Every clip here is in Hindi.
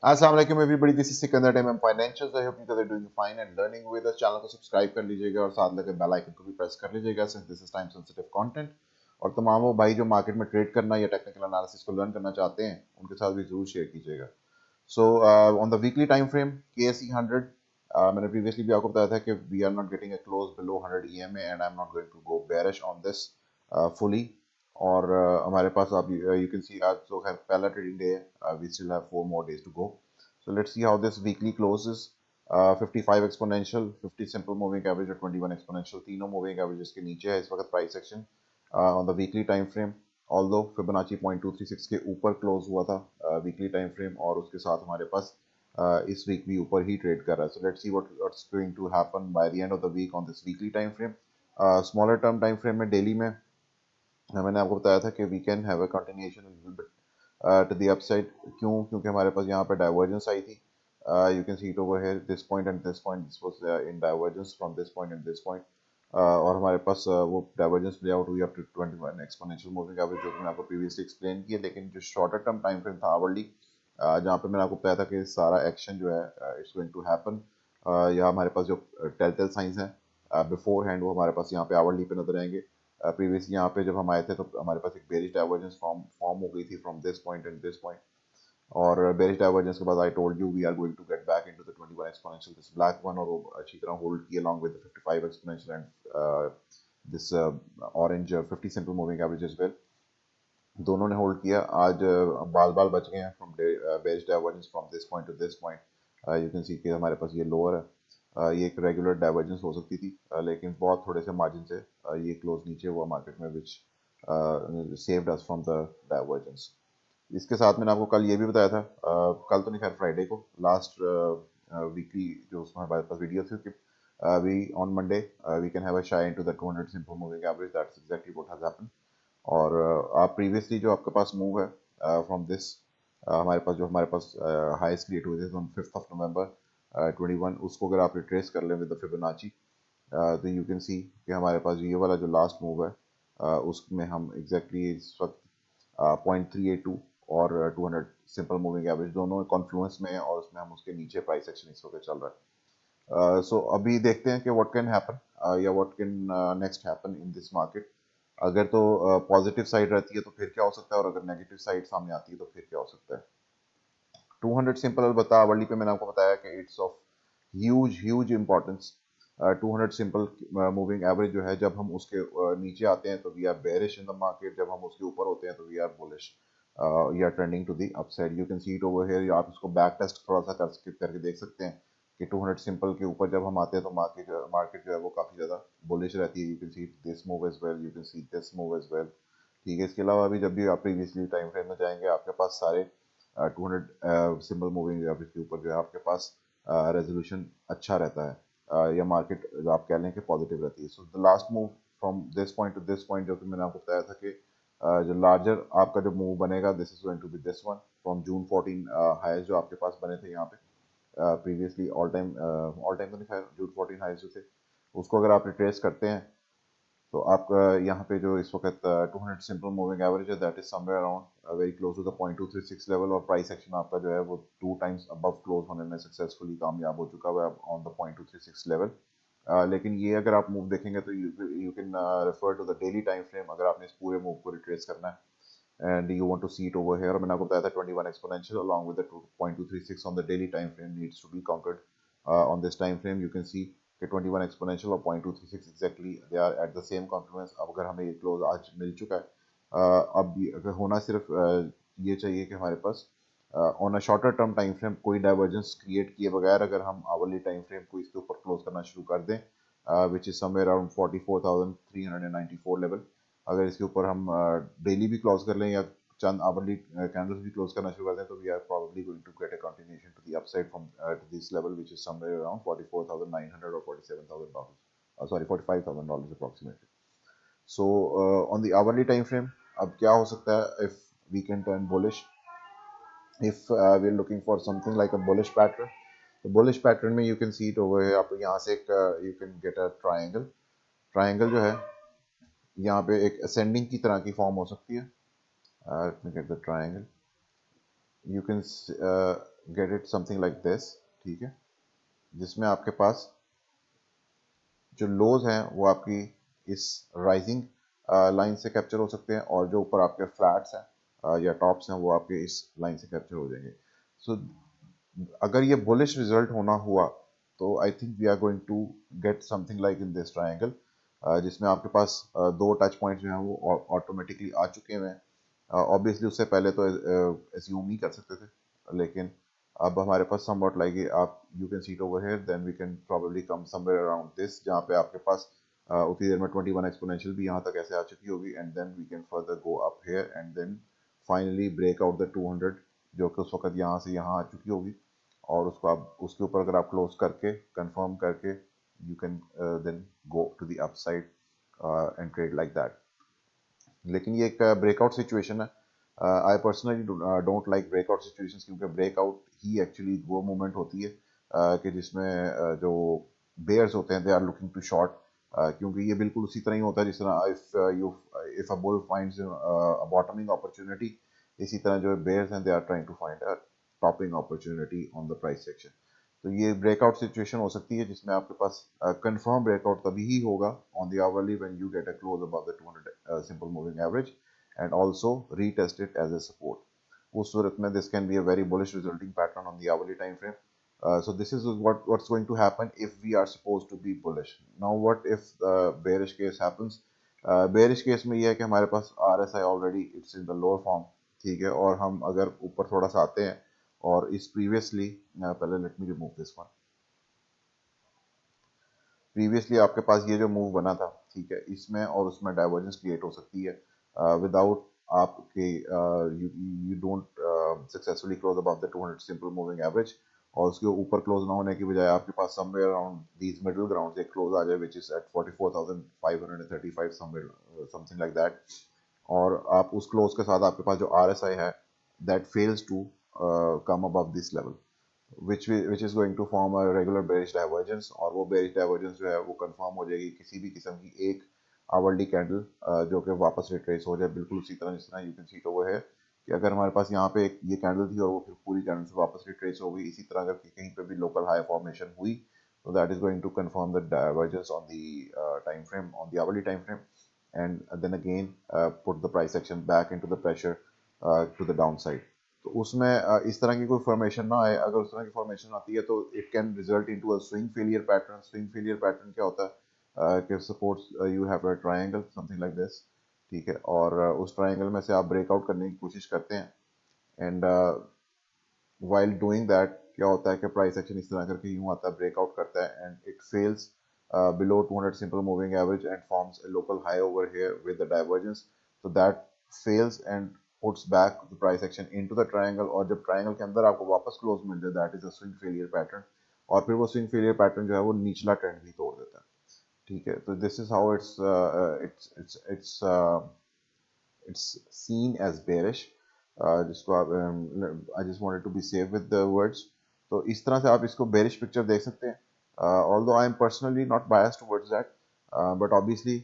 Assalamu alaikum everybody, this is Sikandar Time I'm Financials. I hope you guys are doing fine and learning with us. Channel को सब्सक्राइब कर लीजिएगा और साथ लगे बेल आइकन को भी प्रेस कर लीजिएगा since this is time sensitive content. और तमाम वो भाई जो मार्केट में ट्रेड करना या टेक्निकल एनालिसिस को लर्न करना चाहते हैं उनके साथ भी जरूर शेयर कीजिएगा. So on the weekly time frame, KSE100, मैंने previously भी आपको बताया था कि we are not getting a close below 100 EMA and I'm not going to go bearish on this fully. और हमारे पास आप यू कैन सी आज तो खैर पहला ट्रेडिंग डे है, we still have 4 more days to go. So let's see how this weekly closes. 55 exponential, 50 simple moving average और 21 exponential, तीनों moving averages के नीचे है इस वक्त price section on the weekly time frame. Although Fibonacci 0.236 के ऊपर क्लोज हुआ था वीकली टाइम फ्रेम और उसके साथ हमारे पास इस वीक भी ऊपर ही ट्रेड कर रहा है. So let's see what's going to happen by the end of the week on this weekly time frame. Smaller term time frame में डेली में मैंने आपको बताया था कि we can have a continuation to the upside. क्योंकि हमारे पास यहाँ पे डाइवर्जेंस आई थी. You can see it over here, this point and this point, this was in divergence from this point and this point. और हमारे पास वो डाइवर्जेंस प्ले आउट हुई up to 21 exponential moving average, जो कि मैंने आपको प्रीवियसली एक्सप्लेन किया. लेकिन जो शॉर्टर टर्म टाइम फ्रेम था आवरली, जहाँ पे मैंने आपको बताया था कि सारा एक्शन जो है इट्स गोइंग टू हैपन, या हमारे पास जो टेलटेल साइंस हैं बिफोर हैंड वो हमारे पास यहाँ पे आवरली पे नजर आएंगे. प्रीवियस यहाँ पे जब हम आए थे तो हमारे पास एक बेरिश डाइवर्जेंस फॉर्म हो गई थी from this point and this point. और बेरिश डाइवर्जेंस के बाद I told you we are going to get back into the 21 exponential, this black one, और वो अच्छी तरह होल्ड किया along with the 55 exponential and this orange 50 simple moving average as well. दोनों ने होल्ड किया. आज बाल बाल बच गए हैं from bearish divergence from this point two this point. You can सी कि हमारे पास ये लोअर है. ये एक रेगुलर डाइवर्जेंस हो सकती थी, लेकिन बहुत थोड़े से मार्जिन से ये क्लोज नीचे हुआ मार्केट में, which saved us from the divergence. इसके साथ मैंने आपको कल ये भी बताया था, कल तो नहीं खैर फ्राइडे को, लास्ट वीकली जो उसमें हमारे पास वीडियो थी कि we on Monday we can have a shy into the 200 simple moving average. That's exactly what has happened. और आप प्रीवियसली जो आपके पास मूव है फ्रॉम दिस, हमारे पास हाईएस्ट क्रिएट हुए थे ऑन 5th ऑफ नवंबर 21, उसको अगर आप रिट्रेस कर लें विद द फिबोनाची, तो यू कैन सी कि हमारे पास ये वाला जो लास्ट मूव है उसमें हम एग्जैक्टली इस वक्त 0.382 और 200 सिंपल मूविंग एवरेज दोनों कॉन्फ्लुएंस में है, और उसमें हम उसके नीचे प्राइस एक्शन इस वक्त चल रहा है. सो अभी देखते हैं कि व्हाट कैन हैपन या what can next happen in this market. अगर तो पॉजिटिव साइड रहती है तो फिर क्या हो सकता है, और अगर नेगेटिव साइड सामने आती है तो फिर क्या हो सकता है. 200 सिंपल अलबत्ता आवरली पे मैंने आपको बताया कि it's of huge huge importance. 200 simple moving average जो है, जब हम उसके नीचे आते हैं तो we are bearish in the market, जब हम उसके ऊपर होते हैं तो वी आर बुलिश या trending to the upside. You can see it over here. आप इसको बैक टेस्ट थोड़ा सा करके देख सकते हैं कि 200 सिंपल के ऊपर जब हम आते हैं तो मार्केट जो है वो काफ़ी ज़्यादा बुलिश रहती है. You can see this move as well, you can see this move as well. ठीक है. इसके अलावा अभी जब भी आप प्रीवियसली टाइम फ्रेम में जाएंगे आपके पास सारे 200 सिंबल मूविंग एवरेज के ऊपर जो है आपके पास रेजोल्यूशन अच्छा रहता है, या मार्केट जो आप कह लें कि पॉजिटिव रहती है. So the last move from this point two this point, जो कि मैंने आपको बताया था कि जो लार्जर आपका जो मूव बनेगा, this is going to be this one from June 14 highs जो आपके पास बने थे यहाँ पे प्रीवियसली. ऑल टाइम तो नहीं खैर, जून 14 हाईज जो थे उसको अगर आप रिट्रेस करते हैं तो आप यहाँ पे जो इस वक्त 200 सिंपल मूविंग एवरेज है, that is somewhere around very close to the 0.236 level, और प्राइस एक्शन आपका जो है वो 2 टाइम्स अबव क्लोज होने में सक्सेसफुली कामयाब हो चुका हुआ है ऑन द 0.236 लेवल. लेकिन ये अगर आप मूव देखेंगे तो you can refer to the daily time frame अगर आपने इस पूरे मूव को रिट्रेस करना है. And you want to see it over here. मैंने आपको बताया था 21 exponential along with the 0.236 on the daily time frame needs to be conquered on this time frame. You can see कि 21 एक्सपोनेंशियल और 0.236 exactly they are at the same confluence. अब अगर हमें ये क्लोज आज मिल चुका है, अब अगर होना सिर्फ ये चाहिए कि हमारे pass on a shorter term time frame कोई डाइवर्जेंस क्रिएट किए बगैर अगर हम आवरली टाइम फ्रेम को इसके ऊपर क्लोज करना शुरू कर दें, which is somewhere around 44,394 level. अगर इसके ऊपर हम डेली भी क्लोज कर लें या चंद आवरली कैंडल्स भी क्लोज करना शुरू कर दें, तो we are probably going to get a continuation to the upside from to this level, which is somewhere around 44,900 or $47,000. Sorry, $45,000 approximately. So on the hourly time frame, अब क्या हो सकता है if we can turn bullish, if we are looking for something like a bullish pattern. तो bullish pattern में you can see it over here. आप यहाँ से एक you can get a triangle. Triangle जो है यहाँ पे एक ascending की तरह की फॉर्म हो सकती है. Let me get the triangle. You can get it something like this, ठीक है, जिसमें आपके पास जो लोज हैं वो आपकी इस राइजिंग लाइन से कैप्चर हो सकते हैं, और जो ऊपर आपके फ्लैट्स हैं या टॉप्स हैं वो आपके इस लाइन से कैप्चर हो जाएंगे। सो अगर ये बुलिश रिजल्ट होना हुआ तो I think we are going to get something like in this triangle, जिसमें आपके पास दो टच पॉइंट्स जो हैं वो ऑटोमेटिकली आ चुके हुए हैं। ऑब्वियसली उससे पहले तो एज्यूम नहीं कर सकते थे, लेकिन अब हमारे पास समवॉट लाइक आप you can see it over here, then we can probably come somewhere around this, जहाँ पे आपके पास उतनी देर में 21 एक्सपोनेंशियल भी यहाँ तक ऐसे आ चुकी होगी, and then we can further go up here and then finally break out the 200, जो कि उस वक्त यहाँ से यहाँ आ चुकी होगी, और उसको आप उसके ऊपर अगर आप क्लोज करके कंफर्म करके you can then go to the upside and trade like that. लेकिन ये एक ब्रेकआउट सिचुएशन है। I personally don't like breakout situations, क्योंकि ब्रेकआउट ही एक्चुअली वो मोमेंट होती है कि जिसमें जो बेयर्स होते हैं they are looking to short, क्योंकि ये बिल्कुल उसी तरह ही होता है जिस तरह if a bull finds a bottoming opportunity, इसी तरह जो बेयर्स हैं they are trying to find a topping opportunity on the price section. तो ये ब्रेकआउट सिचुएशन हो सकती है जिसमें आपके पास कंफर्म ब्रेकआउट तभी ही होगा on the hourly when you get a close above the 200 simple moving average and also retest it as a support. उस सूरत में this can be a very bullish resulting pattern on the hourly time frame. So this is what's going to happen if we are supposed to be bullish. Now what if the bearish case happens? Bearish case में ये है कि हमारे पास RSI already it's in the lower form, ठीक है, और हम अगर ऊपर थोड़ा सा आते हैं और इस प्रीवियसली पहले let me remove this one, previously आपके पास ये जो मूव बना था, ठीक है, इसमें और उसमें डाइवर्जेंस क्रिएट हो सकती है विदाउट आपके you you don't successfully close above the 200 simple moving average, और उसके ऊपर क्लोज ना होने की बजाय आपके पास somewhere around these middle ground एक क्लोज आ जाए which is at 44,535 somewhere something like that, और आप उस क्लोज के साथ आपके पास जो RSI है that fails to come above this level, which is going to form a regular bearish divergence, और वो bearish divergence जो है वो कंफर्म हो जाएगी किसी भी किस्म की एक आवरली कैंडल जो कि वापस रिट्रेस हो जाए, बिल्कुल उसी तरह जिस तरह you can see it over है कि अगर हमारे पास यहाँ पे एक ये कैंडल थी और वो फिर पूरी कैंडल से वापस रिट्रेस हो गई, इसी तरह अगर कहीं पे भी लोकल हाई फॉर्मेशन हुई तो that is going to confirm the divergence on the time frame, on the hourly time frame, and then again put the price action back into the pressure to the downside। तो उसमें इस तरह की कोई फॉर्मेशन ना आए, अगर उस तरह की फॉर्मेशन आती है तो it can result into a swing failure pattern. Swing failure pattern क्या होता है कि suppose you have a triangle something like this, ठीक है, और उस ट्रायंगल में से आप ब्रेकआउट करने की कोशिश करते हैं, एंड वाइल डूइंग दैट क्या होता है कि प्राइस एक्शन इस तरह करके यूं आता है, ब्रेकआउट करता है and it fails below 200 simple moving average and forms a local high over here with the divergence, so that fails and puts back the price action into the triangle, और जब ट्रायंगल के अंदर आपको वापस क्लोज मिल जाए that is a swing failure pattern, और फिर वो स्विंग फेलियर पैटर्न जो है वो निचला ट्रेंड भी तोड़ देता है, ठीक है। तो this is how it's seen as bearish, जिसको आप I just wanted to be safe with the words, तो इस तरह से आप इसको bearish picture देख सकते हैं, although I am personally not biased towards that, but obviously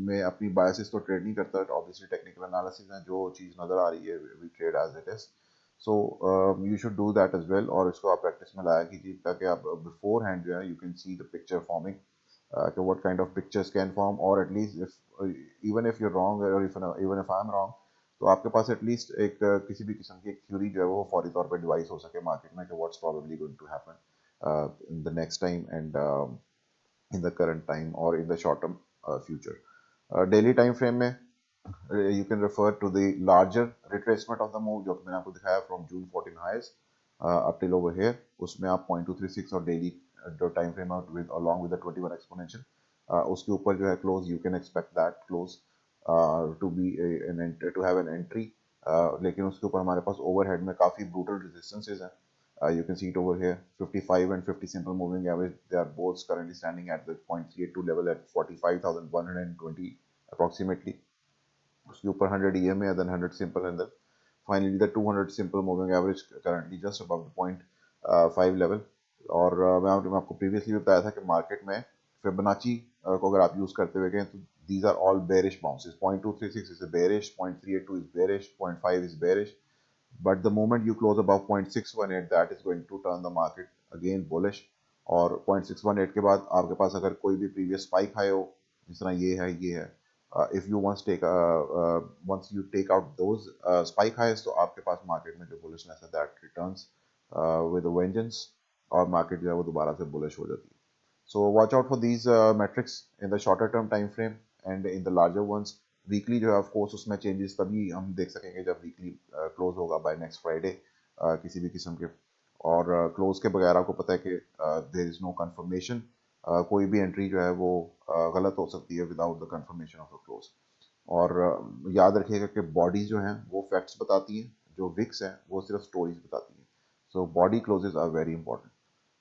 मैं अपनी biases तो ट्रेड नहीं करता, obviously technical analysis है, जो चीज़ नज़र आ रही है we trade as it is, so you should do that as well, और इसको आप प्रैक्टिस में लाया कीजिए ताकि आप बिफोर हैंड जो है you can see the picture forming, what kind of pictures can form, or at least if even if you're wrong or if even if I'm wrong, तो आपके पास एटलीस्ट एक किसी भी किस्म की एक थ्योरी जो है वो फौरी तौर पर डिवाइस हो सके मार्केट में कि what's probably going to happen in the next time and in the current time और in the short term future. Daily time frame में you can refer to the larger retracement of the move जो कि मैंने आपको दिखाया from June 14 highs up till over here, उसमें आप 0.236 और डेली जो टाइम फ्रेम है with along with the 21 exponential उसके ऊपर जो है close you can expect that close to be to have an entry, लेकिन उसके ऊपर हमारे पास ओवरहेड में काफ़ी ब्रूटल रेजिस्टेंसेज हैं, you can see it over here 55 and 50 simple moving average, they are both currently standing at the 0.32 level at 45,120 approximately, उसके ऊपर 100 EMA and then 100 simple and then finally the 200 simple moving average currently just above the 0.5 level, और मैं आपको प्रीवियसली भी बताया था कि मार्केट में फिबोनाची को अगर आप यूज़ करते हुए गए तो these are all bearish bounces, 0.236 is a bearish, 0.382 is bearish, 0.5 is bearish, but the moment you close above 0.618, that is going to turn the market again bullish. और 0.618 के बाद आपके पास अगर कोई भी previous spike high हो, जिस तरह ये है, if you once you take out those spike highs, तो आपके पास market में जो bullishness है that returns with a vengeance, और market जो है वो दोबारा से bullish हो जाती है. So watch out for these metrics in the shorter term time frame and in the larger ones. Weekly जो है ऑफ कोर्स उसमें चेंजेस तभी हम देख सकेंगे जब वीकली क्लोज होगा बाय नेक्स्ट फ्राइडे किसी भी किस्म के. और क्लोज के बगैर आपको पता है कि देयर इज नो कंफर्मेशन. कोई भी एंट्री जो है वो गलत हो सकती है without the confirmation of the close. और याद रखिएगा कि बॉडीज जो हैं वो फैक्ट्स बताती हैं, जो विक्स हैं वो सिर्फ स्टोरीज बताती हैं. So body closes are very important.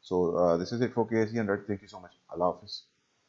So this is it for KSE100. Thank you so much. अल्लाह हाफिज़.